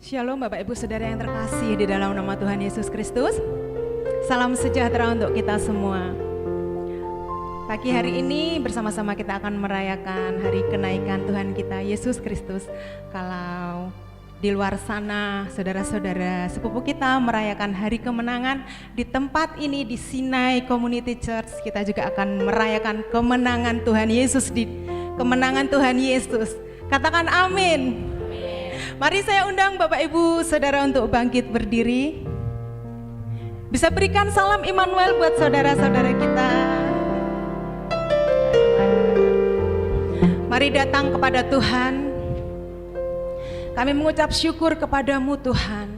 Shalom Bapak Ibu Saudara yang terkasih di dalam nama Tuhan Yesus Kristus. Salam sejahtera untuk kita semua. Pagi hari ini bersama-sama kita akan merayakan hari kenaikan Tuhan kita Yesus Kristus. Kalau di luar sana saudara-saudara sepupu kita merayakan hari kemenangan, di tempat ini di Sinai Community Church kita juga akan merayakan kemenangan Tuhan Yesus, di kemenangan Tuhan Yesus. Katakan amin. Mari saya undang Bapak Ibu Saudara untuk bangkit berdiri. Bisa berikan salam Immanuel buat saudara-saudara kita. Mari datang kepada Tuhan. Kami mengucap syukur kepadamu Tuhan.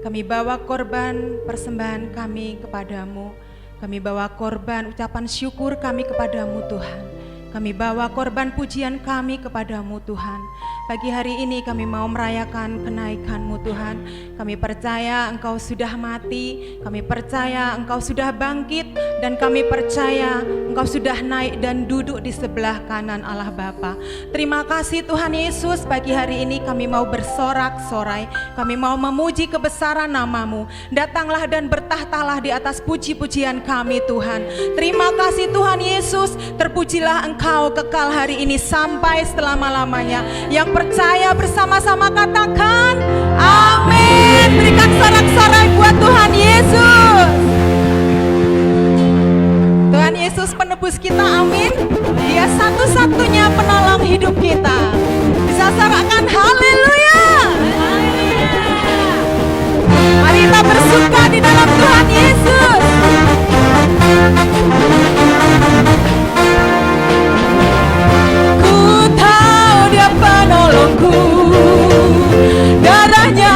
Kami bawa korban persembahan kami kepadamu. Kami bawa korban ucapan syukur kami kepadamu Tuhan. Kami bawa korban pujian kami kepadamu Tuhan. Pagi hari ini kami mau merayakan kenaikan-Mu Tuhan. Kami percaya Engkau sudah mati, kami percaya Engkau sudah bangkit, dan kami percaya Engkau sudah naik dan duduk di sebelah kanan Allah Bapa. Terima kasih Tuhan Yesus, pagi hari ini kami mau bersorak-sorai, kami mau memuji kebesaran nama-Mu. Datanglah dan bertahtalah di atas puji-pujian kami Tuhan. Terima kasih Tuhan Yesus, terpujilah Engkau kekal hari ini sampai selama-lamanya. Yang percaya bersama-sama katakan amin. Berikan sorak-sorai buat Tuhan Yesus. Tuhan Yesus penebus kita, amin. Dia satu-satunya penolong hidup kita. Bisa sorakkan haleluya. Mari kita bersuka di dalam Tuhan Yesus. Penolongku, darahnya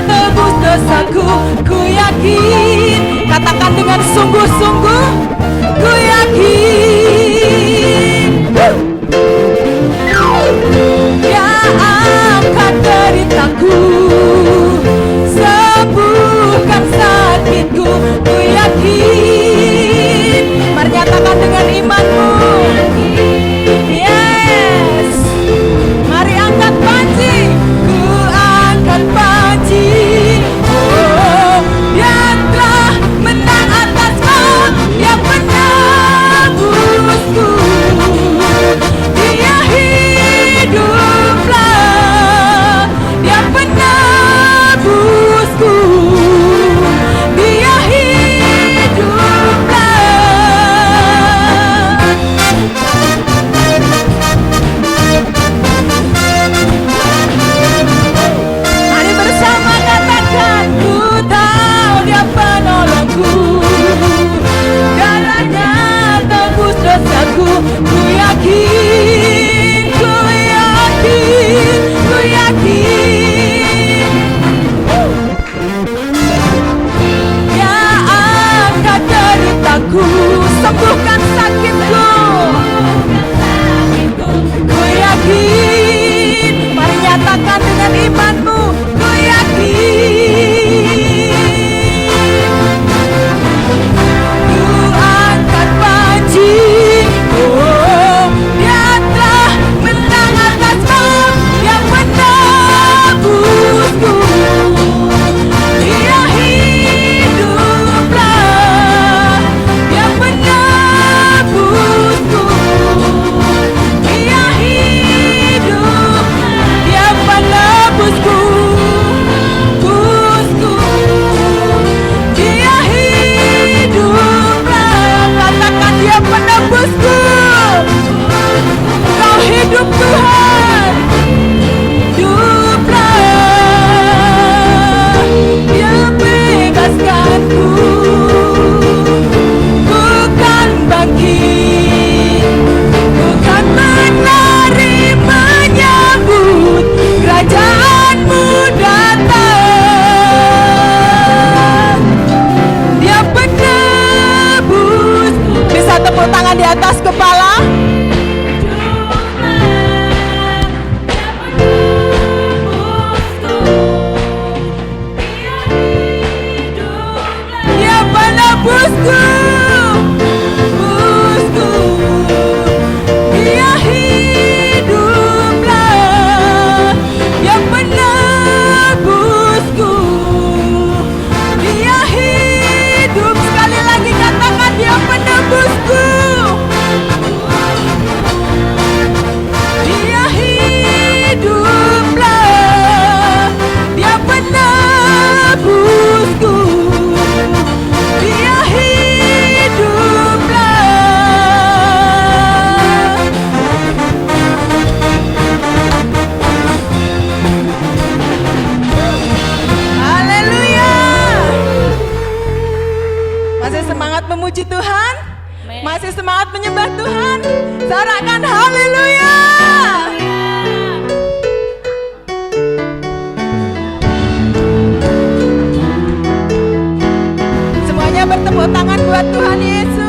tebus dosaku, ku yakin, katakan dengan sungguh-sungguh, ku yakin, Dia angkat deritaku, sembuhkan sakitku, ku yakin. Mari nyatakan dengan imanmu. Sembuhkan sakitku, ku yakin. Mari nyatakan dengan imanmu, ku yakin. Ku angkat panji, oh, Dia telah menang atas maut yang menebusku. Dia hiduplah, Dia menebusku. Dia hidup, Dia menebusku, busku. Dia hiduplah, katakan Dia menebusku. Kau hidup Tuhan, hiduplah, Dia bebaskanku. Bukan bangkit, bukan menari menyambut kerajaan-Mu datang. Dia penebus. Bisa tepuk tangan di atas kepala. Dia penebusku, busku. Dia hiduplah, yang menebus. memuji Tuhan? Masih semangat menyembah Tuhan? Sorakan haleluya. Semuanya bertepuk tangan buat Tuhan Yesus.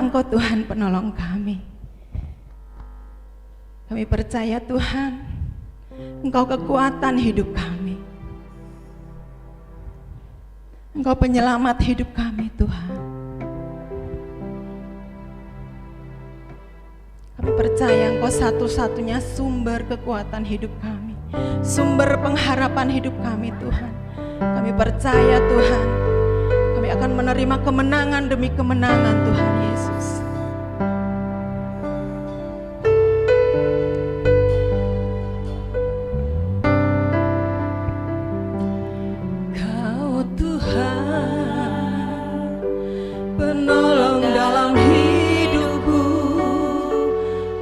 Engkau Tuhan penolong kami. Kami percaya Tuhan, Engkau kekuatan hidup kami. Engkau penyelamat hidup kami Tuhan. Kami percaya Engkau satu-satunya sumber kekuatan hidup kami, sumber pengharapan hidup kami Tuhan. Kami percaya Tuhan, kami akan menerima kemenangan demi kemenangan Tuhan Yesus. Kau Tuhan, penolong dalam hidupku,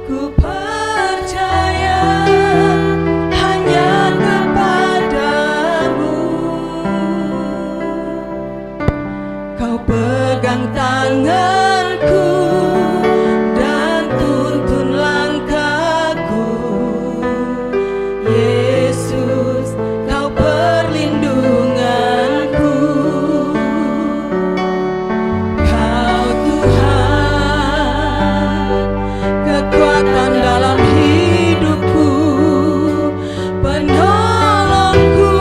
ku percaya hanya kepadamu. Kau pegang tanganku dan tuntun langkahku. Yesus, Kau perlindunganku. Kau Tuhan, kekuatan dalam hidupku, penolongku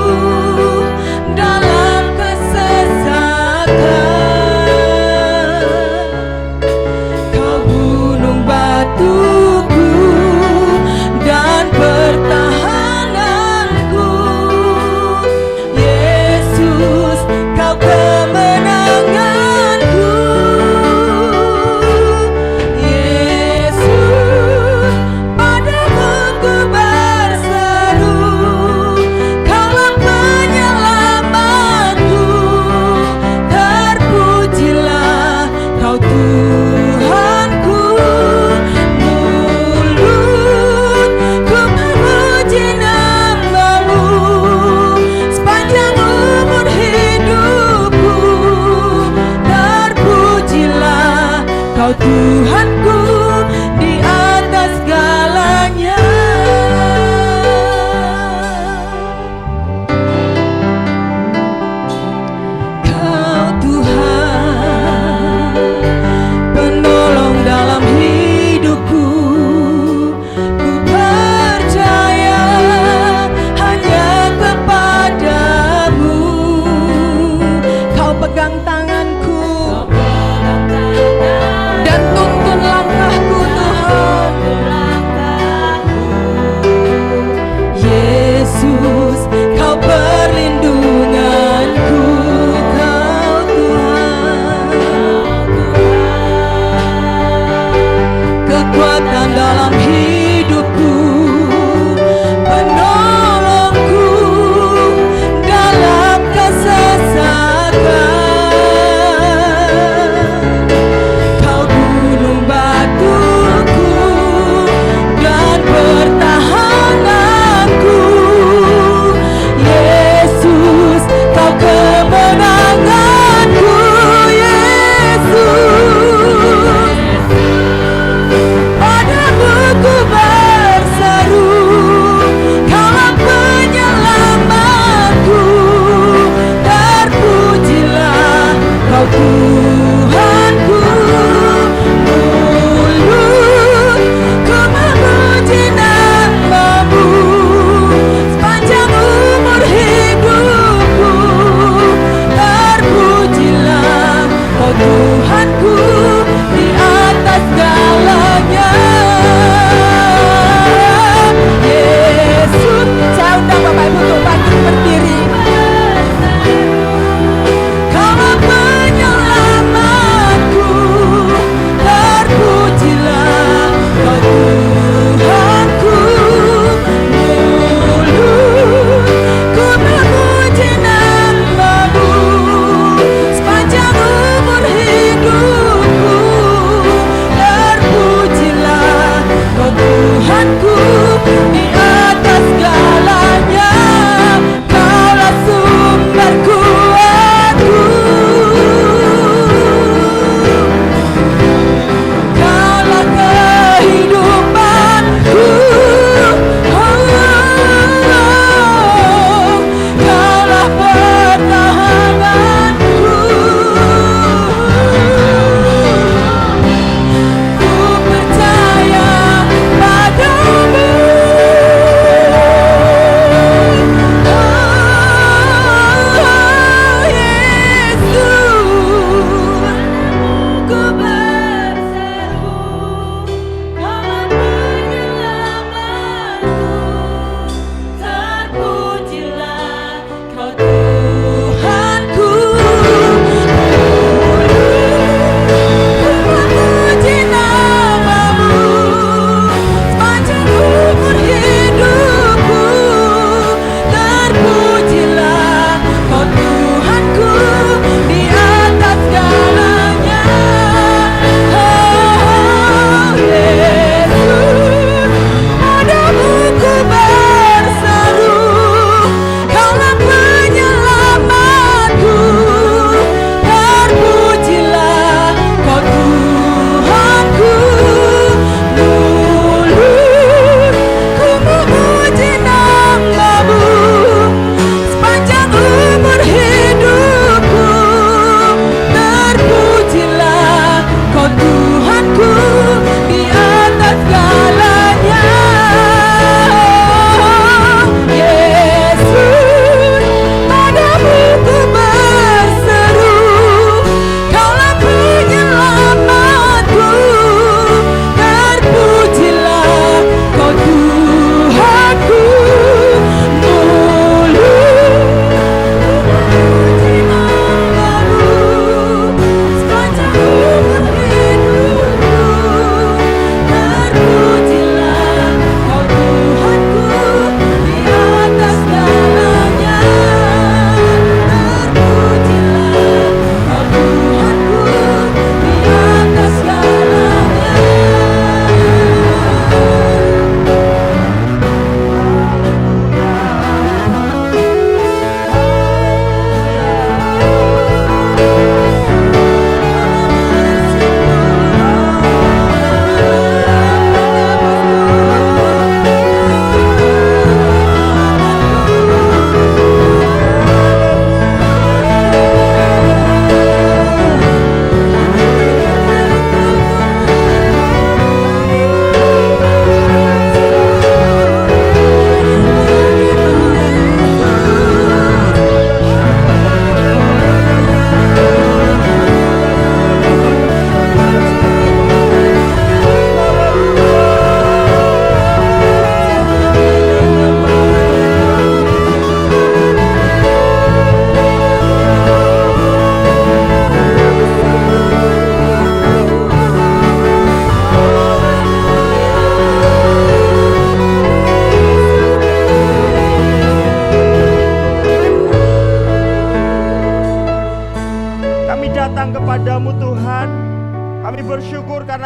dalam kesesatan. Kau gunung batuku dan pertahananku. Yesus, Kau kemenanganku. Yesus, padamu ku berseru, Kaulah penyelamatku. Terpujilah Kau Tuhanku. Mulutku memuji nama-Mu sepanjang umur hidupku. Terpujilah Kau Tuhanku di atas segalanya. Kau Tuhan, penolong dalam hidupku, ku percaya hanya kepadamu. Kau pegang tanganku dan tuntun langkahku Tuhan. Yesus, Kau perlindunganku. Kau Tuhan, kekuatan dalam hidupku, penolongku dalam kesesatan. Kau gunung batuku dan pertahananku. Yesus, Kau kemenanganku. Yesus, padamu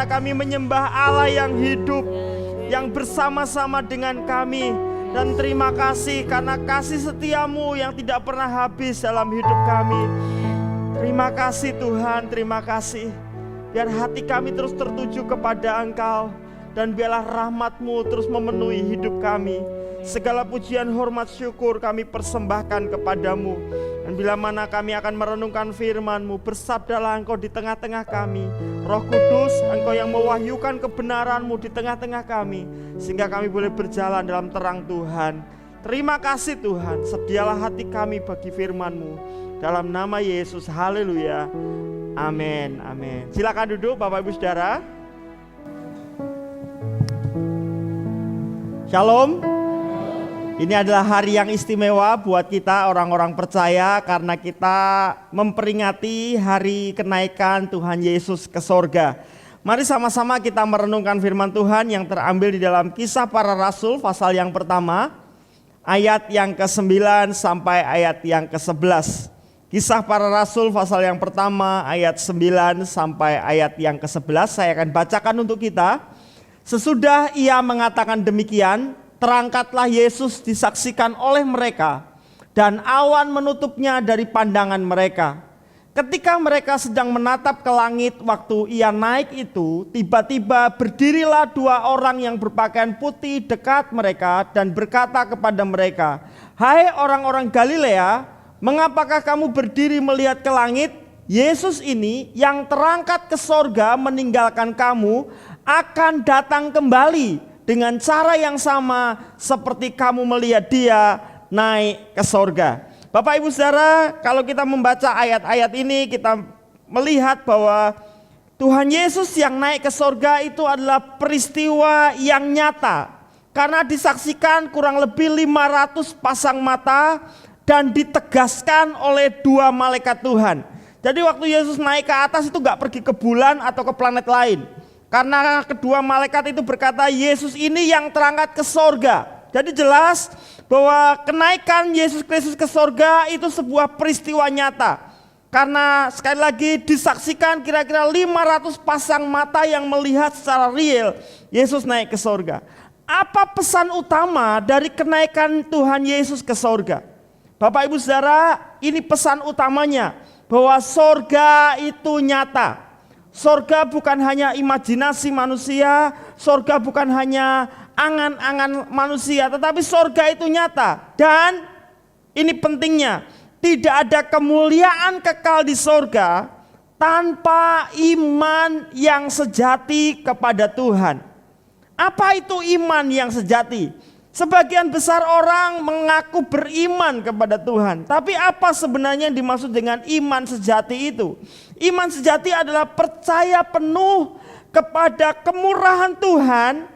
kami menyembah Allah yang hidup, yang bersama-sama dengan kami. Dan terima kasih karena kasih setiamu yang tidak pernah habis dalam hidup kami. Terima kasih Tuhan, terima kasih. Biar hati kami terus tertuju kepada Engkau, dan biarlah rahmat-Mu terus memenuhi hidup kami. Segala pujian, hormat, syukur kami persembahkan kepadamu. Dan bila mana kami akan merenungkan firman-Mu, bersabdalah Engkau di tengah-tengah kami. Roh Kudus, Engkau yang mewahyukan kebenaran-Mu di tengah-tengah kami, sehingga kami boleh berjalan dalam terang Tuhan. Terima kasih Tuhan, sedialah hati kami bagi firman-Mu. Dalam nama Yesus, haleluya, amin, amin. Silakan duduk Bapak Ibu Saudara. Shalom. Ini adalah hari yang istimewa buat kita orang-orang percaya, karena kita memperingati hari kenaikan Tuhan Yesus ke sorga. Mari sama-sama kita merenungkan firman Tuhan yang terambil di dalam Kisah Para Rasul pasal yang pertama, ayat yang ke-9 sampai ayat yang ke-11. Kisah Para Rasul pasal yang pertama ayat 9 sampai ayat yang ke-11. Saya akan bacakan untuk kita. Sesudah ia mengatakan demikian, terangkatlah Yesus disaksikan oleh mereka, dan awan menutupnya dari pandangan mereka. Ketika mereka sedang menatap ke langit waktu ia naik itu, tiba-tiba berdirilah dua orang yang berpakaian putih dekat mereka dan berkata kepada mereka, "Hai orang-orang Galilea, mengapakah kamu berdiri melihat ke langit? Yesus ini yang terangkat ke sorga meninggalkan kamu akan datang kembali dengan cara yang sama seperti kamu melihat dia naik ke sorga." Bapak Ibu Saudara, kalau kita membaca ayat-ayat ini, kita melihat bahwa Tuhan Yesus yang naik ke sorga itu adalah peristiwa yang nyata, karena disaksikan kurang lebih 500 pasang mata dan ditegaskan oleh dua malaikat Tuhan. Jadi waktu Yesus naik ke atas itu gak pergi ke bulan atau ke planet lain, karena kedua malaikat itu berkata Yesus ini yang terangkat ke sorga. Jadi jelas bahwa kenaikan Yesus Kristus ke sorga itu sebuah peristiwa nyata, karena sekali lagi disaksikan kira-kira 500 pasang mata yang melihat secara real Yesus naik ke sorga. Apa pesan utama dari kenaikan Tuhan Yesus ke sorga? Bapak Ibu Saudara, ini pesan utamanya, bahwa sorga itu nyata. Sorga bukan hanya imajinasi manusia, sorga bukan hanya angan-angan manusia, tetapi sorga itu nyata. Dan ini pentingnya, tidak ada kemuliaan kekal di sorga tanpa iman yang sejati kepada Tuhan. Apa itu iman yang sejati? Sebagian besar orang mengaku beriman kepada Tuhan, tapi apa sebenarnya yang dimaksud dengan iman sejati itu? Iman sejati adalah percaya penuh kepada kemurahan Tuhan,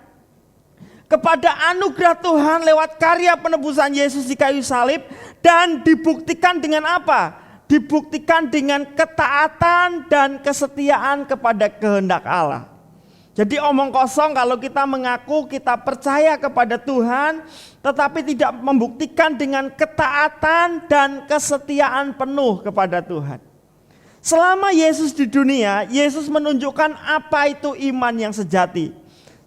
kepada anugerah Tuhan lewat karya penebusan Yesus di kayu salib, dan dibuktikan dengan apa? Dibuktikan dengan ketaatan dan kesetiaan kepada kehendak Allah. Jadi omong kosong kalau kita mengaku kita percaya kepada Tuhan, tetapi tidak membuktikan dengan ketaatan dan kesetiaan penuh kepada Tuhan. Selama Yesus di dunia, Yesus menunjukkan apa itu iman yang sejati.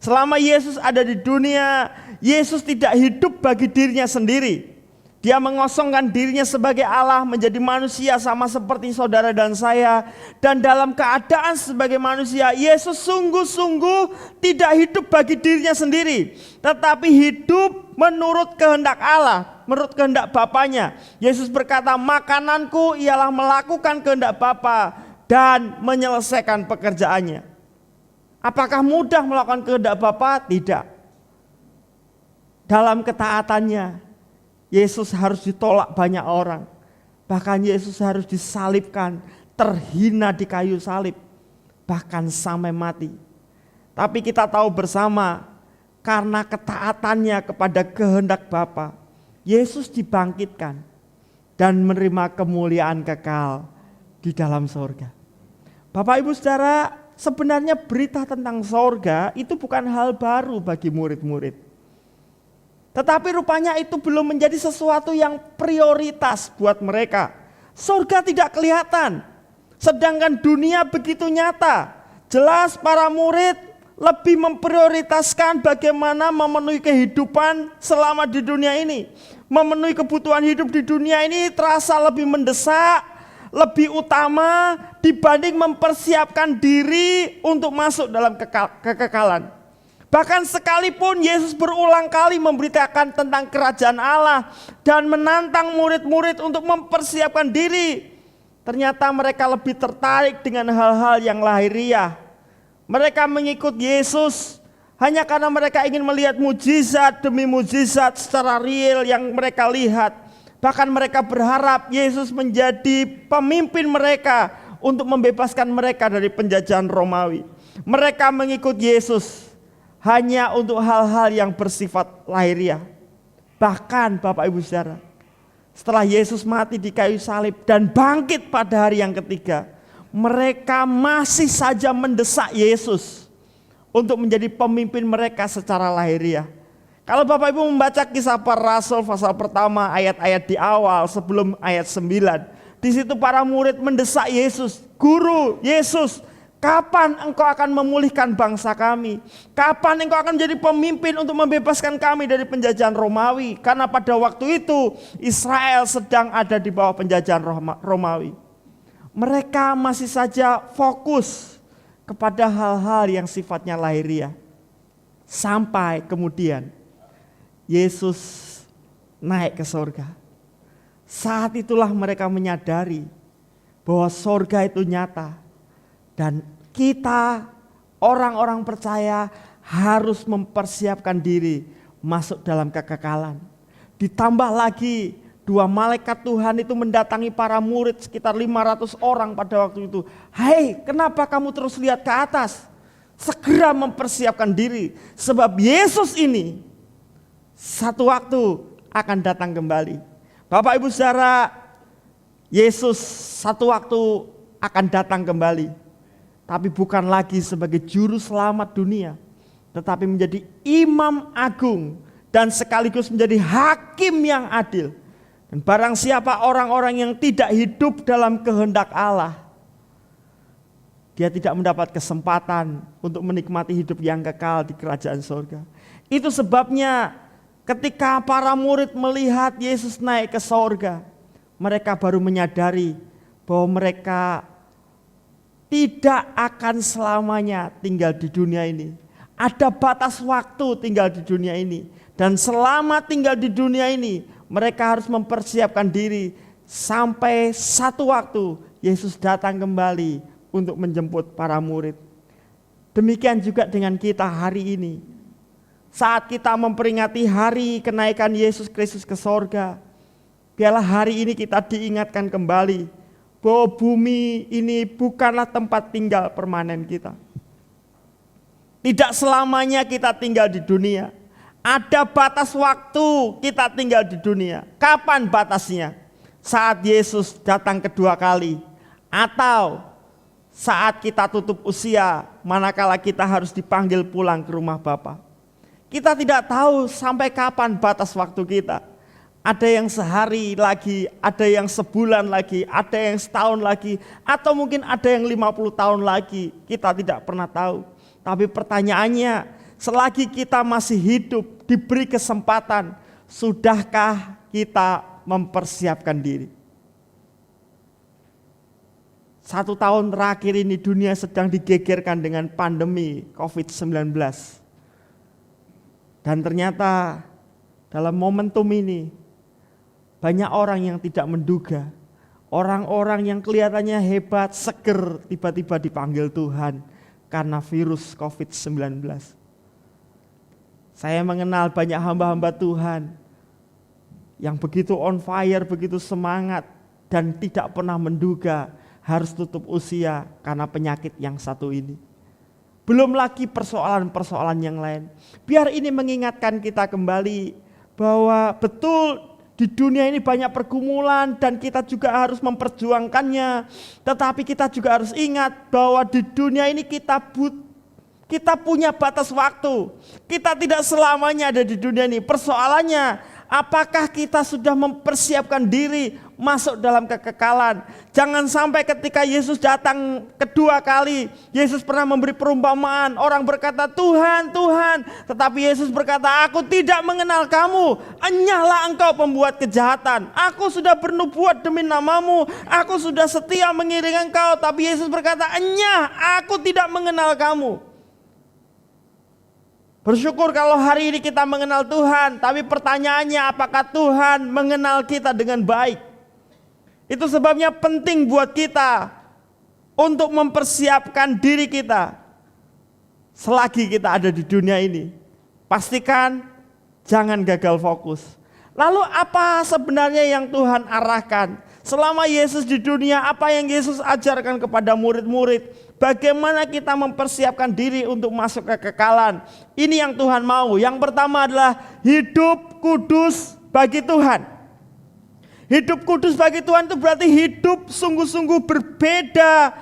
Selama Yesus ada di dunia, Yesus tidak hidup bagi dirinya sendiri. Dia mengosongkan dirinya sebagai Allah, menjadi manusia sama seperti saudara dan saya. Dan dalam keadaan sebagai manusia, Yesus sungguh-sungguh tidak hidup bagi dirinya sendiri, tetapi hidup menurut kehendak Allah, menurut kehendak Bapanya. Yesus berkata, makananku ialah melakukan kehendak Bapa dan menyelesaikan pekerjaannya. Apakah mudah melakukan kehendak Bapa? Tidak. Dalam ketaatannya, Yesus harus ditolak banyak orang. Bahkan Yesus harus disalibkan, terhina di kayu salib, bahkan sampai mati. Tapi kita tahu bersama, karena ketaatannya kepada kehendak Bapa, Yesus dibangkitkan dan menerima kemuliaan kekal di dalam sorga. Bapak Ibu Saudara, sebenarnya berita tentang sorga itu bukan hal baru bagi murid-murid. Tetapi rupanya itu belum menjadi sesuatu yang prioritas buat mereka. Sorga tidak kelihatan, sedangkan dunia begitu nyata. Jelas para murid lebih memprioritaskan bagaimana memenuhi kehidupan selama di dunia ini. Memenuhi kebutuhan hidup di dunia ini terasa lebih mendesak, lebih utama dibanding mempersiapkan diri untuk masuk dalam kekekalan. Bahkan sekalipun Yesus berulang kali memberitakan tentang kerajaan Allah dan menantang murid-murid untuk mempersiapkan diri, ternyata mereka lebih tertarik dengan hal-hal yang lahiriah. Mereka mengikut Yesus hanya karena mereka ingin melihat mujizat demi mujizat secara real yang mereka lihat. Bahkan mereka berharap Yesus menjadi pemimpin mereka untuk membebaskan mereka dari penjajahan Romawi. Mereka mengikut Yesus hanya untuk hal-hal yang bersifat lahiriah. Bahkan Bapak Ibu Saudara, setelah Yesus mati di kayu salib dan bangkit pada hari yang ketiga, mereka masih saja mendesak Yesus untuk menjadi pemimpin mereka secara lahiriah. Kalau Bapak Ibu membaca Kisah Para Rasul pasal pertama ayat-ayat di awal sebelum ayat 9, di situ para murid mendesak Yesus, "Guru, Yesus, kapan engkau akan memulihkan bangsa kami? Kapan engkau akan menjadi pemimpin untuk membebaskan kami dari penjajahan Romawi?" Karena pada waktu itu Israel sedang ada di bawah penjajahan Romawi. Mereka masih saja fokus kepada hal-hal yang sifatnya lahiriah. Sampai kemudian Yesus naik ke sorga. Saat itulah mereka menyadari bahwa sorga itu nyata. Dan kita orang-orang percaya harus mempersiapkan diri masuk dalam kekekalan. Ditambah lagi 2 malaikat Tuhan itu mendatangi para murid sekitar 500 orang pada waktu itu. "Hai, kenapa kamu terus lihat ke atas? Segera mempersiapkan diri, sebab Yesus ini satu waktu akan datang kembali." Bapak Ibu Saudara, Yesus satu waktu akan datang kembali. Tapi bukan lagi sebagai juru selamat dunia, tetapi menjadi imam agung dan sekaligus menjadi hakim yang adil. Dan barang siapa orang-orang yang tidak hidup dalam kehendak Allah, dia tidak mendapat kesempatan untuk menikmati hidup yang kekal di kerajaan surga. Itu sebabnya ketika para murid melihat Yesus naik ke surga, mereka baru menyadari bahwa mereka tidak akan selamanya tinggal di dunia ini. Ada batas waktu tinggal di dunia ini. Dan selama tinggal di dunia ini, mereka harus mempersiapkan diri sampai satu waktu Yesus datang kembali untuk menjemput para murid. Demikian juga dengan kita hari ini. Saat kita memperingati hari kenaikan Yesus Kristus ke sorga, biarlah hari ini kita diingatkan kembali bahwa bumi ini bukanlah tempat tinggal permanen kita. Tidak selamanya kita tinggal di dunia. Ada batas waktu kita tinggal di dunia. Kapan batasnya? Saat Yesus datang kedua kali, atau saat kita tutup usia, manakala kita harus dipanggil pulang ke rumah Bapa. Kita tidak tahu sampai kapan batas waktu kita. Ada yang sehari lagi, ada yang sebulan lagi, ada yang setahun lagi, atau mungkin ada yang 50 tahun lagi. Kita tidak pernah tahu. Tapi pertanyaannya, selagi kita masih hidup, diberi kesempatan, sudahkah kita mempersiapkan diri? 1 tahun terakhir ini dunia sedang digegerkan dengan pandemi COVID-19. Dan ternyata dalam momentum ini banyak orang yang tidak menduga. Orang-orang yang kelihatannya hebat, seger, tiba-tiba dipanggil Tuhan karena virus COVID-19. Saya mengenal banyak hamba-hamba Tuhan yang begitu on fire, begitu semangat, dan tidak pernah menduga harus tutup usia karena penyakit yang satu ini. Belum lagi persoalan-persoalan yang lain. Biar ini mengingatkan kita kembali bahwa betul di dunia ini banyak pergumulan dan kita juga harus memperjuangkannya. Tetapi kita juga harus ingat bahwa di dunia ini kita punya batas waktu. Kita tidak selamanya ada di dunia ini. Persoalannya Apakah kita sudah mempersiapkan diri masuk dalam kekekalan? Jangan sampai ketika Yesus datang kedua kali, Yesus pernah memberi perumpamaan, orang berkata, Tuhan, Tuhan. Tetapi Yesus berkata, aku tidak mengenal kamu, enyahlah engkau pembuat kejahatan. Aku sudah bernubuat demi namamu, aku sudah setia mengiringi engkau. Tapi Yesus berkata, enyah, aku tidak mengenal kamu. Bersyukur kalau hari ini kita mengenal Tuhan, tapi pertanyaannya apakah Tuhan mengenal kita dengan baik? Itu sebabnya penting buat kita untuk mempersiapkan diri kita selagi kita ada di dunia ini. Pastikan jangan gagal fokus. Lalu apa sebenarnya yang Tuhan arahkan? Selama Yesus di dunia, apa yang Yesus ajarkan kepada murid-murid? Bagaimana kita mempersiapkan diri untuk masuk ke kekekalan? Ini yang Tuhan mau. Yang pertama adalah hidup kudus bagi Tuhan. Hidup kudus bagi Tuhan itu berarti hidup sungguh-sungguh berbeda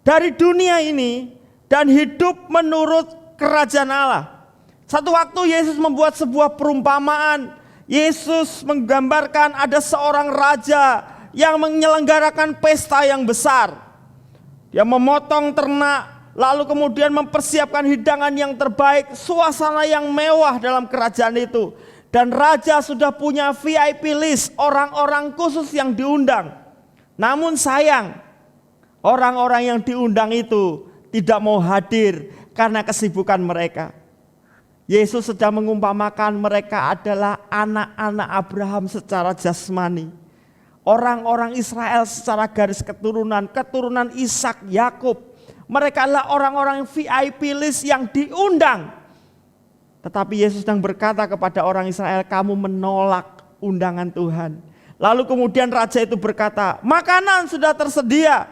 dari dunia ini dan hidup menurut kerajaan Allah. Satu waktu Yesus membuat sebuah perumpamaan. Yesus menggambarkan ada seorang raja yang menyelenggarakan pesta yang besar. Dia memotong ternak, lalu kemudian mempersiapkan hidangan yang terbaik, suasana yang mewah dalam kerajaan itu. Dan raja sudah punya VIP list, orang-orang khusus yang diundang. Namun sayang, orang-orang yang diundang itu tidak mau hadir karena kesibukan mereka. Yesus sedang mengumpamakan mereka adalah anak-anak Abraham secara jasmani. Orang-orang Israel secara garis keturunan Ishak, Yakub. Mereka adalah orang-orang VIP list yang diundang. Tetapi Yesus sedang berkata kepada orang Israel, kamu menolak undangan Tuhan. Lalu kemudian raja itu berkata, makanan sudah tersedia.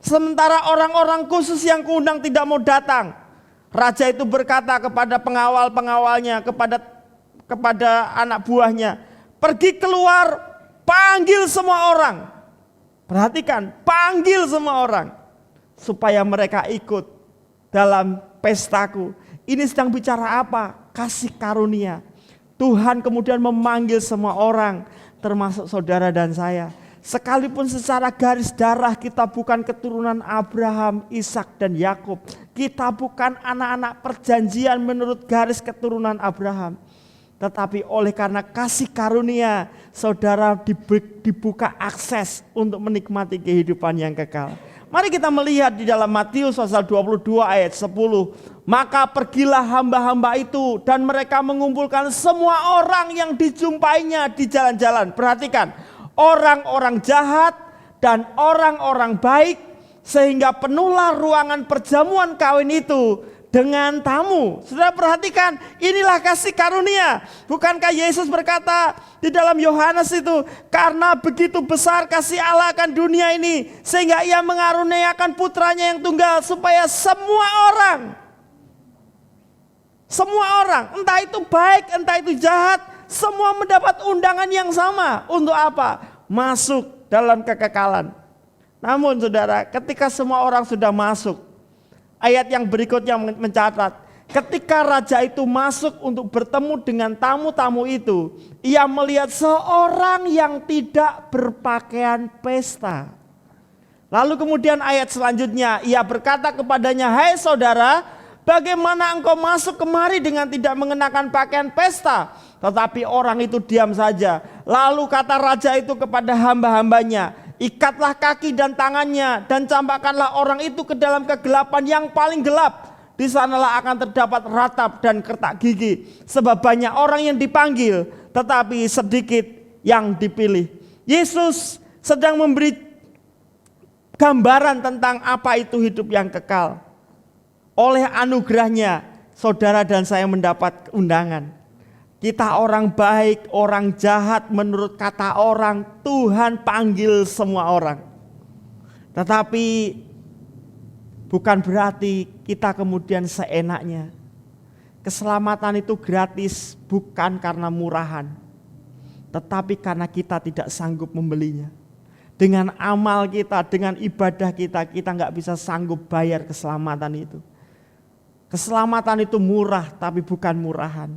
Sementara orang-orang khusus yang kuundang tidak mau datang. Raja itu berkata kepada pengawal-pengawalnya, kepada anak buahnya, pergi keluar, panggil semua orang. Perhatikan, panggil semua orang supaya mereka ikut dalam pestaku. Ini sedang bicara apa? Kasih karunia. Tuhan kemudian memanggil semua orang, termasuk saudara dan saya. Sekalipun secara garis darah kita bukan keturunan Abraham, Ishak dan Yakub. Kita bukan anak-anak perjanjian menurut garis keturunan Abraham. Tetapi oleh karena kasih karunia, saudara dibuka akses untuk menikmati kehidupan yang kekal. Mari kita melihat di dalam Matius pasal 22 ayat 10. Maka pergilah hamba-hamba itu dan mereka mengumpulkan semua orang yang dijumpainya di jalan-jalan. Perhatikan, orang-orang jahat dan orang-orang baik, sehingga penuhlah ruangan perjamuan kawin itu dengan tamu. Saudara perhatikan, inilah kasih karunia. Bukankah Yesus berkata di dalam Yohanes itu, karena begitu besar kasih Allah akan dunia ini, sehingga ia mengaruniakan putranya yang tunggal, supaya semua orang, entah itu baik, entah itu jahat, semua mendapat undangan yang sama. Untuk apa? Masuk dalam kekekalan. Namun saudara, ketika semua orang sudah masuk, ayat yang berikutnya mencatat, ketika raja itu masuk untuk bertemu dengan tamu-tamu itu, ia melihat seorang yang tidak berpakaian pesta. Lalu kemudian ayat selanjutnya, ia berkata kepadanya, hai saudara, bagaimana engkau masuk kemari dengan tidak mengenakan pakaian pesta? Tetapi orang itu diam saja. Lalu kata raja itu kepada hamba-hambanya, ikatlah kaki dan tangannya dan campakkanlah orang itu ke dalam kegelapan yang paling gelap. Di sanalah akan terdapat ratap dan kertak gigi. Sebab banyak orang yang dipanggil, tetapi sedikit yang dipilih. Yesus sedang memberi gambaran tentang apa itu hidup yang kekal. Oleh anugerahnya, saudara dan saya mendapat undangan. Kita orang baik, orang jahat menurut kata orang, Tuhan panggil semua orang. Tetapi bukan berarti kita kemudian seenaknya. Keselamatan itu gratis bukan karena murahan, tetapi karena kita tidak sanggup membelinya. Dengan amal kita, dengan ibadah kita gak bisa sanggup bayar keselamatan itu. Keselamatan itu murah tapi bukan murahan.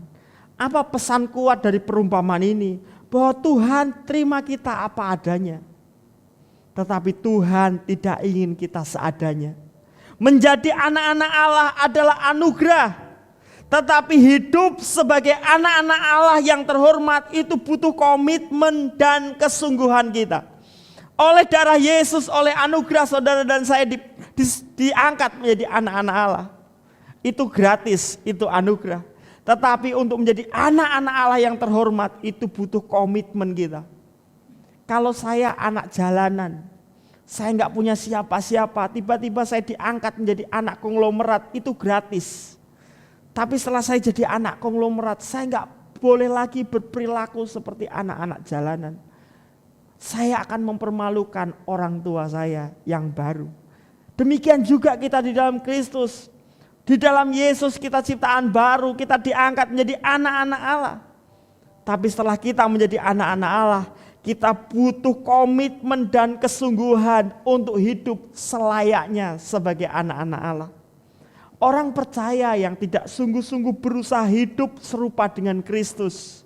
Apa pesan kuat dari perumpamaan ini? Bahwa Tuhan terima kita apa adanya. Tetapi Tuhan tidak ingin kita seadanya. Menjadi anak-anak Allah adalah anugerah. Tetapi hidup sebagai anak-anak Allah yang terhormat itu butuh komitmen dan kesungguhan kita. Oleh darah Yesus, oleh anugerah saudara dan saya diangkat menjadi anak-anak Allah. Itu gratis, itu anugerah. Tetapi untuk menjadi anak-anak Allah yang terhormat itu butuh komitmen kita. Kalau saya anak jalanan, saya nggak punya siapa-siapa, tiba-tiba saya diangkat menjadi anak konglomerat, itu gratis. Tapi setelah saya jadi anak konglomerat, saya nggak boleh lagi berperilaku seperti anak-anak jalanan. Saya akan mempermalukan orang tua saya yang baru. Demikian juga kita di dalam Kristus. Di dalam Yesus kita ciptaan baru, kita diangkat menjadi anak-anak Allah. Tapi setelah kita menjadi anak-anak Allah, kita butuh komitmen dan kesungguhan untuk hidup selayaknya sebagai anak-anak Allah. Orang percaya yang tidak sungguh-sungguh berusaha hidup serupa dengan Kristus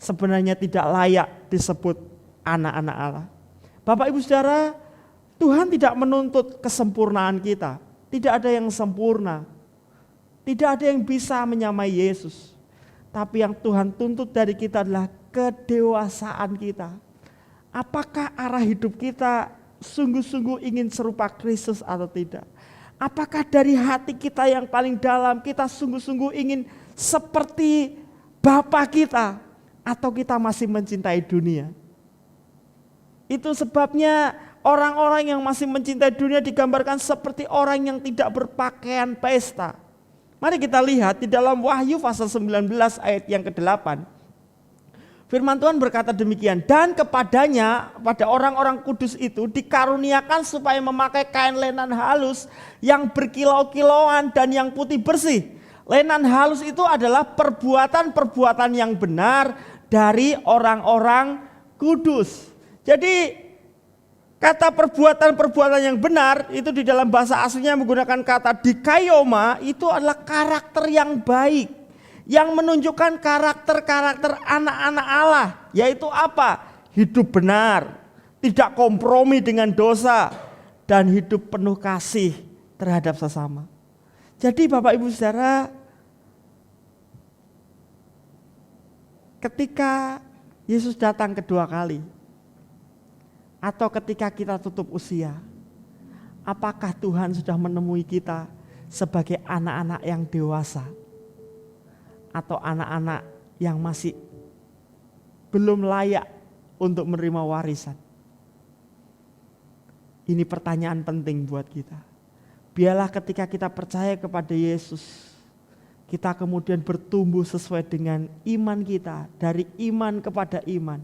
sebenarnya tidak layak disebut anak-anak Allah. Bapak Ibu Saudara, Tuhan tidak menuntut kesempurnaan kita. Tidak ada yang sempurna. Tidak ada yang bisa menyamai Yesus. Tapi yang Tuhan tuntut dari kita adalah kedewasaan kita. Apakah arah hidup kita sungguh-sungguh ingin serupa Kristus atau tidak? Apakah dari hati kita yang paling dalam kita sungguh-sungguh ingin seperti Bapa kita? Atau kita masih mencintai dunia? Itu sebabnya orang-orang yang masih mencintai dunia digambarkan seperti orang yang tidak berpakaian pesta. Mari kita lihat di dalam Wahyu pasal 19 ayat yang ke-8. Firman Tuhan berkata demikian, dan kepadanya, pada orang-orang kudus itu dikaruniakan supaya memakai kain lenan halus yang berkilau-kilauan dan yang putih bersih. Lenan halus itu adalah perbuatan-perbuatan yang benar dari orang-orang kudus. Jadi kata perbuatan-perbuatan yang benar itu di dalam bahasa aslinya menggunakan kata dikaioma, itu adalah karakter yang baik, yang menunjukkan karakter-karakter anak-anak Allah, yaitu apa? Hidup benar, tidak kompromi dengan dosa, dan hidup penuh kasih terhadap sesama. Jadi Bapak Ibu Saudara, ketika Yesus datang kedua kali, atau ketika kita tutup usia, apakah Tuhan sudah menemui kita sebagai anak-anak yang dewasa atau anak-anak yang masih belum layak untuk menerima warisan? Ini pertanyaan penting buat kita. Biarlah ketika kita percaya kepada Yesus, kita kemudian bertumbuh sesuai dengan iman kita, dari iman kepada iman,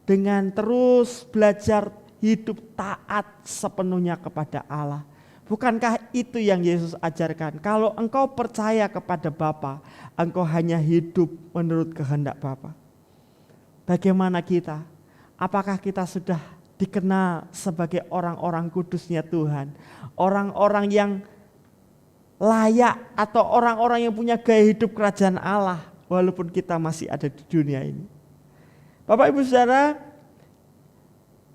dengan terus belajar hidup taat sepenuhnya kepada Allah. Bukankah itu yang Yesus ajarkan? Kalau engkau percaya kepada Bapa, engkau hanya hidup menurut kehendak Bapa. Bagaimana kita? Apakah kita sudah dikenal sebagai orang-orang kudusnya Tuhan? Orang-orang yang layak atau orang-orang yang punya gaya hidup kerajaan Allah walaupun kita masih ada di dunia ini. Bapak Ibu Saudara,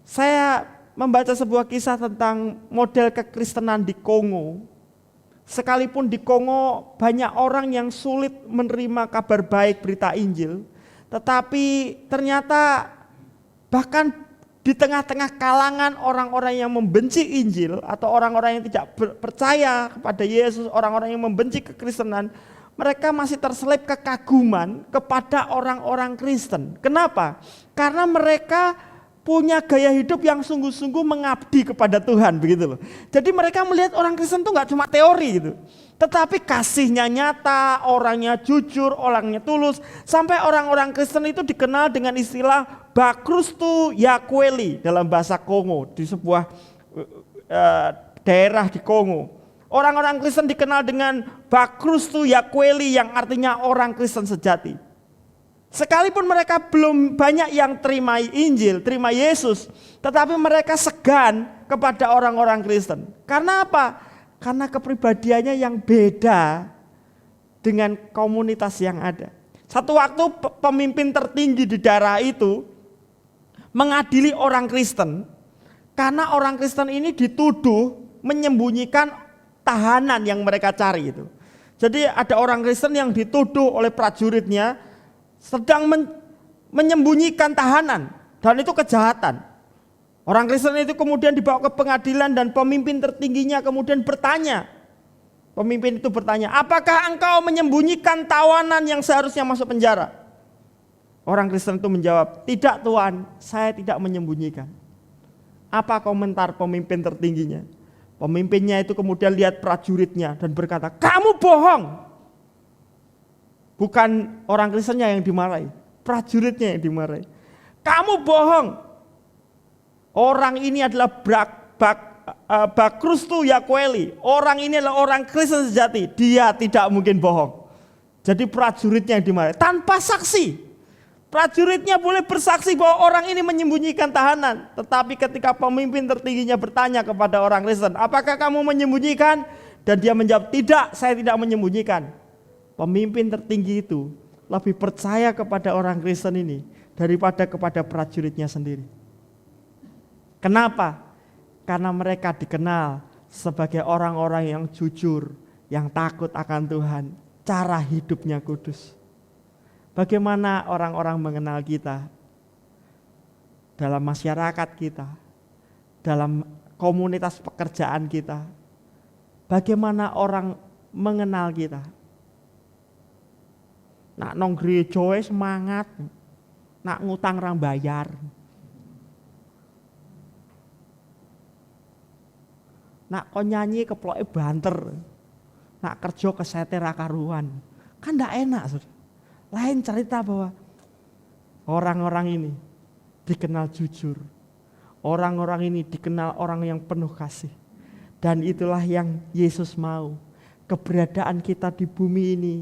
saya membaca sebuah kisah tentang model kekristenan di Kongo. Sekalipun di Kongo banyak orang yang sulit menerima kabar baik berita Injil, tetapi ternyata bahkan di tengah-tengah kalangan orang-orang yang membenci Injil atau orang-orang yang tidak percaya kepada Yesus, orang-orang yang membenci kekristenan, mereka masih terselip kekaguman kepada orang-orang Kristen. Kenapa? Karena mereka punya gaya hidup yang sungguh-sungguh mengabdi kepada Tuhan, begitu loh. Jadi mereka melihat orang Kristen itu nggak cuma teori gitu, tetapi kasihnya nyata, orangnya jujur, orangnya tulus. Sampai orang-orang Kristen itu dikenal dengan istilah Bakrustu Yakweli dalam bahasa Kongo, di sebuah daerah di Kongo. Orang-orang Kristen dikenal dengan Bakrustu Yakweli yang artinya orang Kristen sejati. Sekalipun mereka belum banyak yang terima Injil, terima Yesus, tetapi mereka segan kepada orang-orang Kristen. Karena apa? Karena kepribadiannya yang beda dengan komunitas yang ada. Satu waktu pemimpin tertinggi di daerah itu mengadili orang Kristen karena orang Kristen ini dituduh menyembunyikan tahanan yang mereka cari itu. Jadi ada orang Kristen yang dituduh oleh prajuritnya sedang menyembunyikan tahanan dan itu kejahatan. Orang Kristen itu kemudian dibawa ke pengadilan dan pemimpin tertingginya kemudian bertanya. Pemimpin itu bertanya, apakah engkau menyembunyikan tawanan yang seharusnya masuk penjara? Orang Kristen itu menjawab, tidak Tuan, saya tidak menyembunyikan. Apa komentar pemimpin tertingginya? Pemimpinnya itu kemudian lihat prajuritnya dan berkata, kamu bohong. Bukan orang Kristennya yang dimarahi, prajuritnya yang dimarahi. Kamu bohong. Orang ini adalah Bakrustu Yakweli, orang ini adalah orang Kristen sejati, dia tidak mungkin bohong. Jadi prajuritnya yang dimarahi tanpa saksi. Prajuritnya boleh bersaksi bahwa orang ini menyembunyikan tahanan, tetapi ketika pemimpin tertingginya bertanya kepada orang Kristen, apakah kamu menyembunyikan? Dan dia menjawab, tidak, saya tidak menyembunyikan. Pemimpin tertinggi itu lebih percaya kepada orang Kristen ini daripada kepada prajuritnya sendiri. Kenapa? Karena mereka dikenal sebagai orang-orang yang jujur, yang takut akan Tuhan, cara hidupnya kudus. Bagaimana orang-orang mengenal kita dalam masyarakat kita, dalam komunitas pekerjaan kita, bagaimana orang mengenal kita. Nak nong gereja semangat, nak ngutang orang bayar. Nak kau nyanyi keploke banter, nak kerja kesetir karuan, kan ndak enak. Saudara. Lain cerita bahwa orang-orang ini dikenal jujur, orang-orang ini dikenal orang yang penuh kasih, dan itulah yang Yesus mau. Keberadaan kita di bumi ini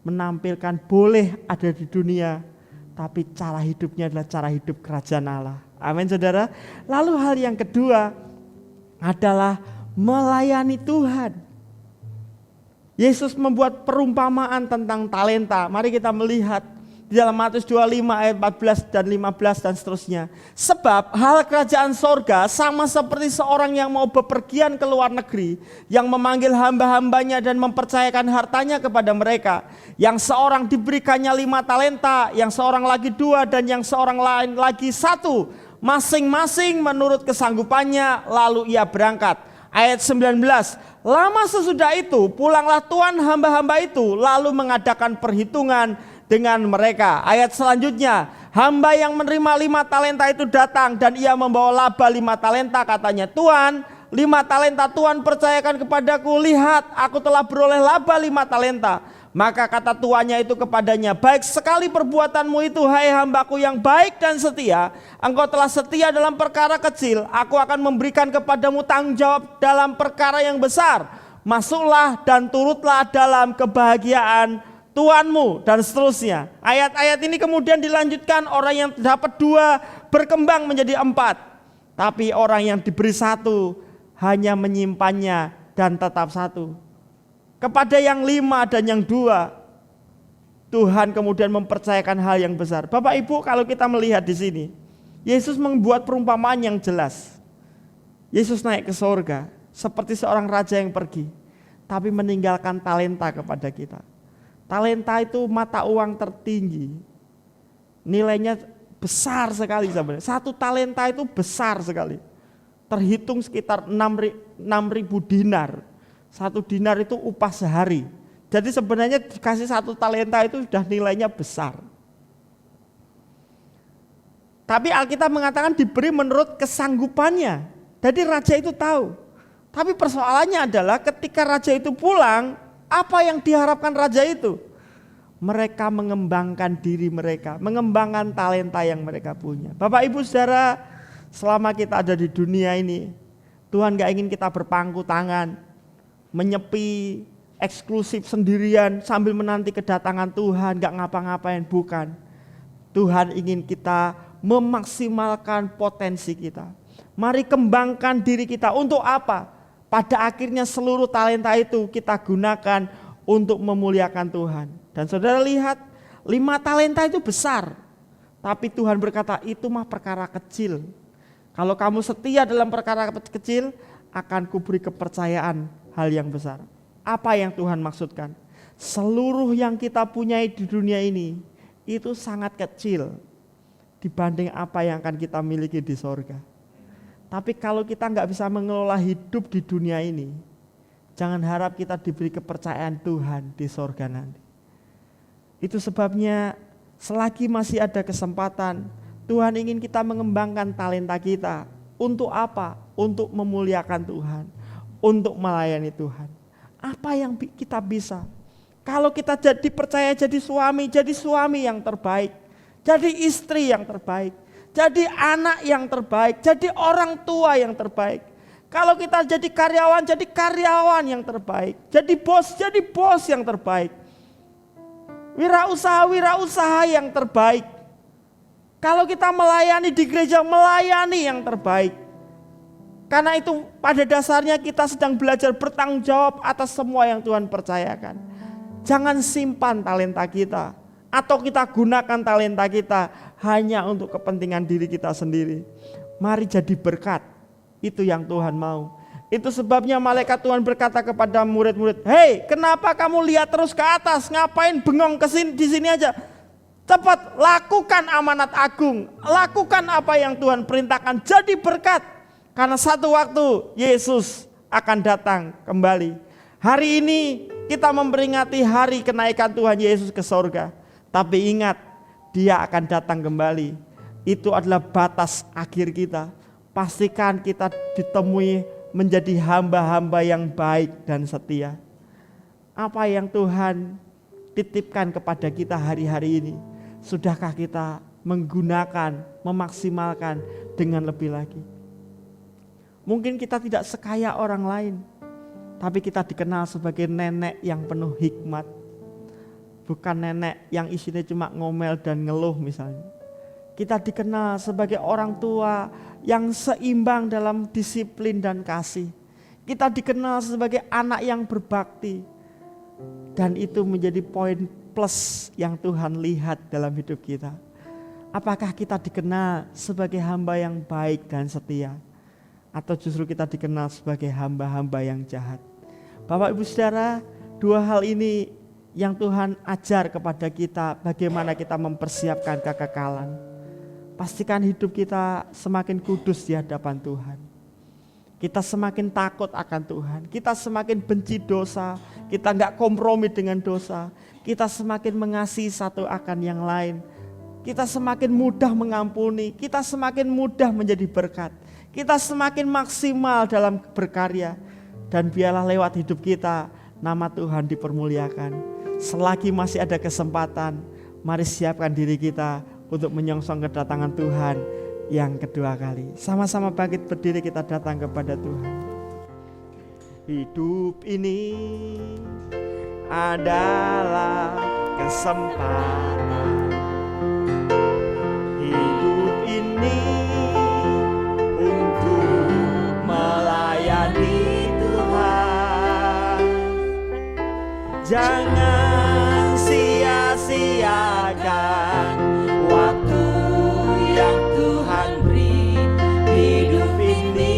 menampilkan boleh ada di dunia, tapi cara hidupnya adalah cara hidup kerajaan Allah. Amin saudara. Lalu hal yang kedua adalah melayani Tuhan. Yesus membuat perumpamaan tentang talenta. Mari kita melihat di dalam Matius 25 ayat 14 dan 15 dan seterusnya. Sebab hal kerajaan sorga sama seperti seorang yang mau bepergian ke luar negeri, yang memanggil hamba-hambanya dan mempercayakan hartanya kepada mereka. Yang seorang diberikannya 5 talenta, yang seorang lagi 2 dan yang seorang lain lagi 1. Masing-masing menurut kesanggupannya, lalu ia berangkat. Ayat 19, lama sesudah itu pulanglah tuan hamba-hamba itu lalu mengadakan perhitungan dengan mereka. Ayat selanjutnya, hamba yang menerima 5 talenta itu datang dan ia membawa laba 5 talenta. Katanya, Tuan, 5 talenta Tuan percayakan kepadaku, lihat aku telah beroleh laba 5 talenta. Maka kata tuannya itu kepadanya, baik sekali perbuatanmu itu, hai hambaku yang baik dan setia. Engkau telah setia dalam perkara kecil, aku akan memberikan kepadamu tanggung jawab dalam perkara yang besar. Masuklah dan turutlah dalam kebahagiaan tuanmu, dan seterusnya. Ayat-ayat ini kemudian dilanjutkan, orang yang dapat 2 berkembang menjadi 4. Tapi orang yang diberi 1 hanya menyimpannya dan tetap 1. Kepada yang 5 dan yang 2, Tuhan kemudian mempercayakan hal yang besar. Bapak Ibu, kalau kita melihat di sini, Yesus membuat perumpamaan yang jelas. Yesus naik ke sorga seperti seorang raja yang pergi, tapi meninggalkan talenta kepada kita. Talenta itu mata uang tertinggi, nilainya besar sekali sebenarnya. 1 talenta itu besar sekali, terhitung sekitar 6.000 dinar. 1 dinar itu upah sehari. Jadi sebenarnya dikasih 1 talenta itu sudah nilainya besar. Tapi Alkitab mengatakan diberi menurut kesanggupannya. Jadi raja itu tahu. Tapi persoalannya adalah ketika raja itu pulang, apa yang diharapkan raja itu? Mereka mengembangkan diri mereka, mengembangkan talenta yang mereka punya. Bapak Ibu Saudara, selama kita ada di dunia ini, Tuhan gak ingin kita berpangku tangan, menyepi, eksklusif sendirian sambil menanti kedatangan Tuhan, gak ngapa-ngapain, bukan. Tuhan ingin kita memaksimalkan potensi kita. Mari kembangkan diri kita. Untuk apa? Pada akhirnya seluruh talenta itu kita gunakan untuk memuliakan Tuhan. Dan saudara lihat, 5 talenta itu besar. Tapi Tuhan berkata, itu mah perkara kecil. Kalau kamu setia dalam perkara kecil, akan kuberi kepercayaan hal yang besar. Apa yang Tuhan maksudkan? Seluruh yang kita punyai di dunia ini, itu sangat kecil dibanding apa yang akan kita miliki di sorga. Tapi kalau kita nggak bisa mengelola hidup di dunia ini, jangan harap kita diberi kepercayaan Tuhan di sorga nanti. Itu sebabnya selagi masih ada kesempatan, Tuhan ingin kita mengembangkan talenta kita. Untuk apa? Untuk memuliakan Tuhan, untuk melayani Tuhan. Apa yang kita bisa? Kalau kita dipercaya jadi suami yang terbaik, jadi istri yang terbaik, jadi anak yang terbaik, jadi orang tua yang terbaik. Kalau kita jadi karyawan yang terbaik, jadi bos yang terbaik. Wirausaha yang terbaik. Kalau kita melayani di gereja, melayani yang terbaik. Karena itu pada dasarnya kita sedang belajar bertanggung jawab atas semua yang Tuhan percayakan. Jangan simpan talenta kita, atau kita gunakan talenta kita hanya untuk kepentingan diri kita sendiri. Mari jadi berkat, itu yang Tuhan mau. Itu sebabnya malaikat Tuhan berkata kepada murid-murid, "Hei, kenapa kamu lihat terus ke atas? Ngapain bengong di sini aja? Cepat lakukan amanat agung, lakukan apa yang Tuhan perintahkan, jadi berkat. Karena satu waktu Yesus akan datang kembali." Hari ini kita memperingati hari kenaikan Tuhan Yesus ke sorga. Tapi ingat, Dia akan datang kembali. Itu adalah batas akhir kita. Pastikan kita ditemui menjadi hamba-hamba yang baik dan setia. Apa yang Tuhan titipkan kepada kita hari-hari ini, sudahkah kita menggunakan, memaksimalkan dengan lebih lagi? Mungkin kita tidak sekaya orang lain, tapi kita dikenal sebagai nenek yang penuh hikmat. Bukan nenek yang isinya cuma ngomel dan ngeluh misalnya. Kita dikenal sebagai orang tua yang seimbang dalam disiplin dan kasih. Kita dikenal sebagai anak yang berbakti. Dan itu menjadi poin plus yang Tuhan lihat dalam hidup kita. Apakah kita dikenal sebagai hamba yang baik dan setia? Atau justru kita dikenal sebagai hamba-hamba yang jahat? Bapak Ibu Saudara, 2 hal ini yang Tuhan ajar kepada kita, bagaimana kita mempersiapkan kekekalan. Pastikan hidup kita semakin kudus di hadapan Tuhan. Kita semakin takut akan Tuhan, kita semakin benci dosa, kita gak kompromi dengan dosa, kita semakin mengasihi satu akan yang lain, kita semakin mudah mengampuni, kita semakin mudah menjadi berkat, kita semakin maksimal dalam berkarya. Dan biarlah lewat hidup kita nama Tuhan dipermuliakan. Selagi masih ada kesempatan, mari siapkan diri kita untuk menyongsong kedatangan Tuhan yang kedua kali. Sama-sama bangkit berdiri, kita datang kepada Tuhan. Hidup ini adalah kesempatan. Hidup ini untuk melayani Tuhan. Jangan sia-siakan waktu yang Tuhan beri. Hidup ini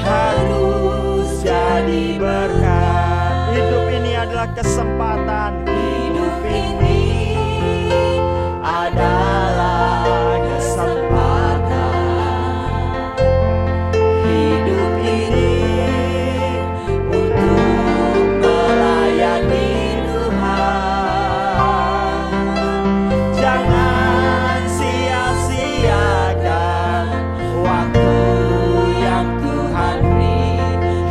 harus jadi berkat. Hidup ini adalah kesempatan. Hidup ini adalah kesempatan. Hidup ini untuk melayani Tuhan. Jangan sia-siakan waktu yang Tuhan beri.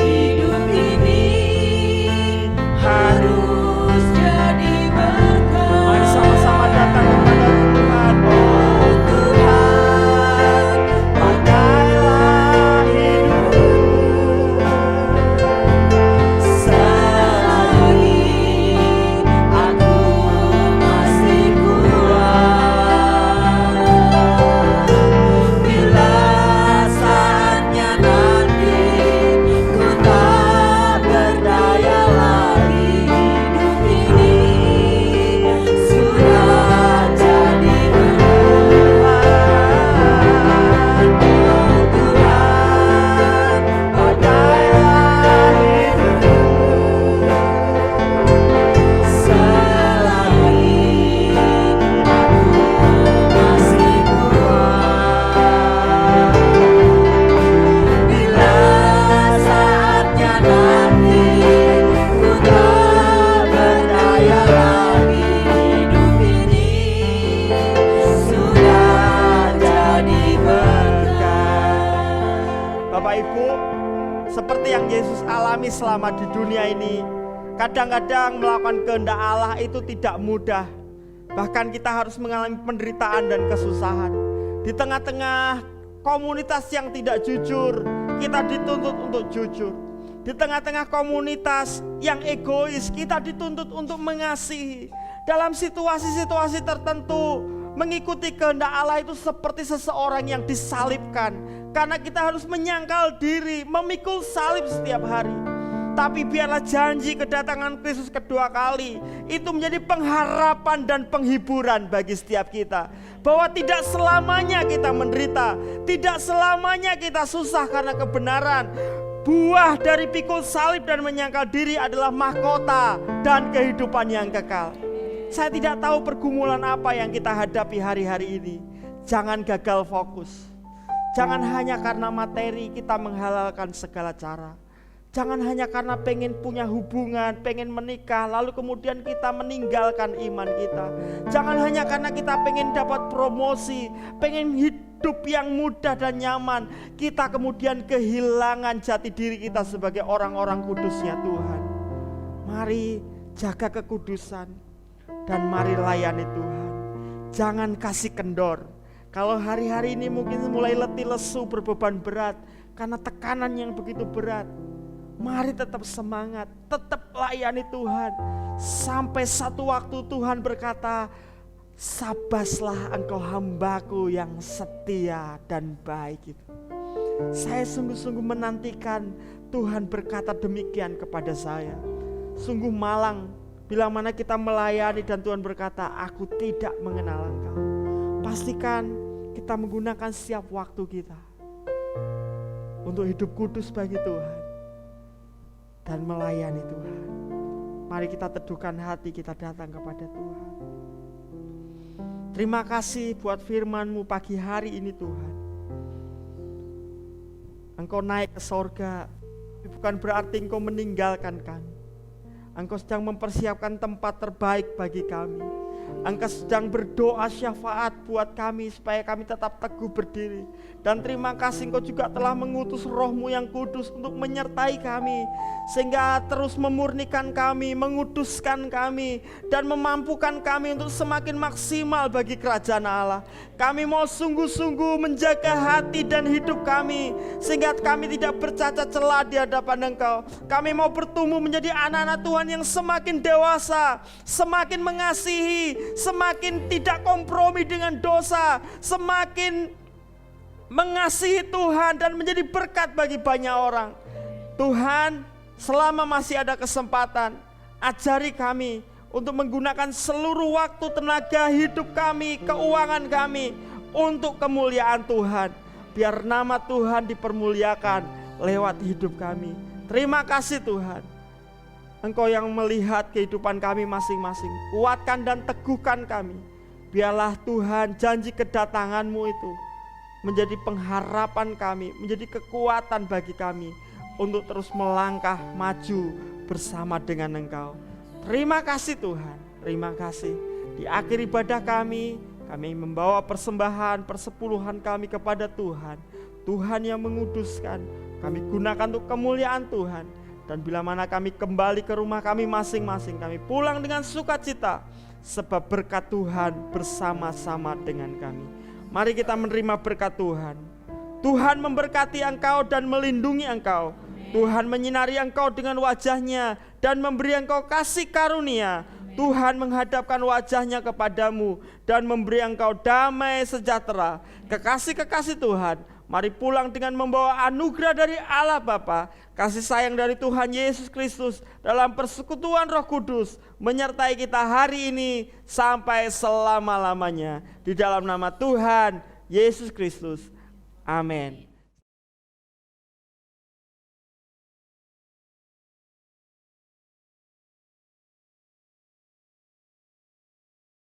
Hidup ini harus jadi berkat. Bapak Ibu, seperti yang Yesus alami selama di dunia ini, kadang-kadang melakukan kehendak Allah itu tidak mudah. Bahkan kita harus mengalami penderitaan dan kesusahan. Di tengah-tengah komunitas yang tidak jujur, kita dituntut untuk jujur. Di tengah-tengah komunitas yang egois, kita dituntut untuk mengasihi. Dalam situasi-situasi tertentu, mengikuti kehendak Allah itu seperti seseorang yang disalibkan. Karena kita harus menyangkal diri, memikul salib setiap hari. Tapi biarlah janji kedatangan Kristus kedua kali itu menjadi pengharapan dan penghiburan bagi setiap kita. Bahwa tidak selamanya kita menderita, tidak selamanya kita susah karena kebenaran. Buah dari pikul salib dan menyangkal diri adalah mahkota dan kehidupan yang kekal. Saya tidak tahu pergumulan apa yang kita hadapi hari-hari ini. Jangan gagal fokus. Jangan hanya karena materi kita menghalalkan segala cara. Jangan hanya karena pengen punya hubungan, pengen menikah, lalu kemudian kita meninggalkan iman kita. Jangan hanya karena kita pengen dapat promosi, pengen hidup yang mudah dan nyaman, kita kemudian kehilangan jati diri kita sebagai orang-orang kudusnya Tuhan. Mari jaga kekudusan dan mari layani Tuhan. Jangan kasih kendor. Kalau hari-hari ini mungkin mulai letih lesu, berbeban berat karena tekanan yang begitu berat, mari tetap semangat, tetap layani Tuhan. Sampai satu waktu Tuhan berkata, sabaslah engkau hambaku yang setia dan baik itu. Saya sungguh-sungguh menantikan Tuhan berkata demikian kepada saya. Sungguh malang bila mana kita melayani dan Tuhan berkata, aku tidak mengenal engkau. Pastikan kita menggunakan setiap waktu kita untuk hidup kudus bagi Tuhan dan melayani Tuhan. Mari kita teduhkan hati kita datang kepada Tuhan. Terima kasih buat firman-Mu pagi hari ini Tuhan. Engkau naik ke sorga, bukan berarti Engkau meninggalkan kami. Engkau sedang mempersiapkan tempat terbaik bagi kami. Engkau sedang berdoa syafaat buat kami supaya kami tetap teguh berdiri. Dan terima kasih Engkau juga telah mengutus Roh-Mu yang kudus untuk menyertai kami, sehingga terus memurnikan kami, menguduskan kami, dan memampukan kami untuk semakin maksimal bagi kerajaan Allah. Kami mau sungguh-sungguh menjaga hati dan hidup kami, sehingga kami tidak bercacat celah di hadapan Engkau. Kami mau bertumbuh menjadi anak-anak Tuhan yang semakin dewasa, semakin mengasihi, semakin tidak kompromi dengan dosa, semakin mengasihi Tuhan dan menjadi berkat bagi banyak orang. Tuhan, selama masih ada kesempatan, ajari kami untuk menggunakan seluruh waktu, tenaga, hidup kami, keuangan kami untuk kemuliaan Tuhan. Biar nama Tuhan dipermuliakan lewat hidup kami. Terima kasih Tuhan. Engkau yang melihat kehidupan kami masing-masing. Kuatkan dan teguhkan kami. Biarlah Tuhan janji kedatangan-Mu itu menjadi pengharapan kami, menjadi kekuatan bagi kami untuk terus melangkah maju bersama dengan Engkau. Terima kasih Tuhan, terima kasih. Di akhir ibadah kami membawa persembahan, persepuluhan kami kepada Tuhan. Tuhan yang menguduskan, kami gunakan untuk kemuliaan Tuhan. Dan bila mana kami kembali ke rumah kami masing-masing, kami pulang dengan sukacita, sebab berkat Tuhan bersama-sama dengan kami. Mari kita menerima berkat Tuhan. Tuhan memberkati engkau dan melindungi engkau. Tuhan menyinari engkau dengan wajah-Nya dan memberi engkau kasih karunia. Tuhan menghadapkan wajah-Nya kepadamu dan memberi engkau damai sejahtera. Kekasih-kekasih Tuhan, mari pulang dengan membawa anugerah dari Allah Bapa, kasih sayang dari Tuhan Yesus Kristus dalam persekutuan Roh Kudus menyertai kita hari ini sampai selama-lamanya. Di dalam nama Tuhan Yesus Kristus. Amin.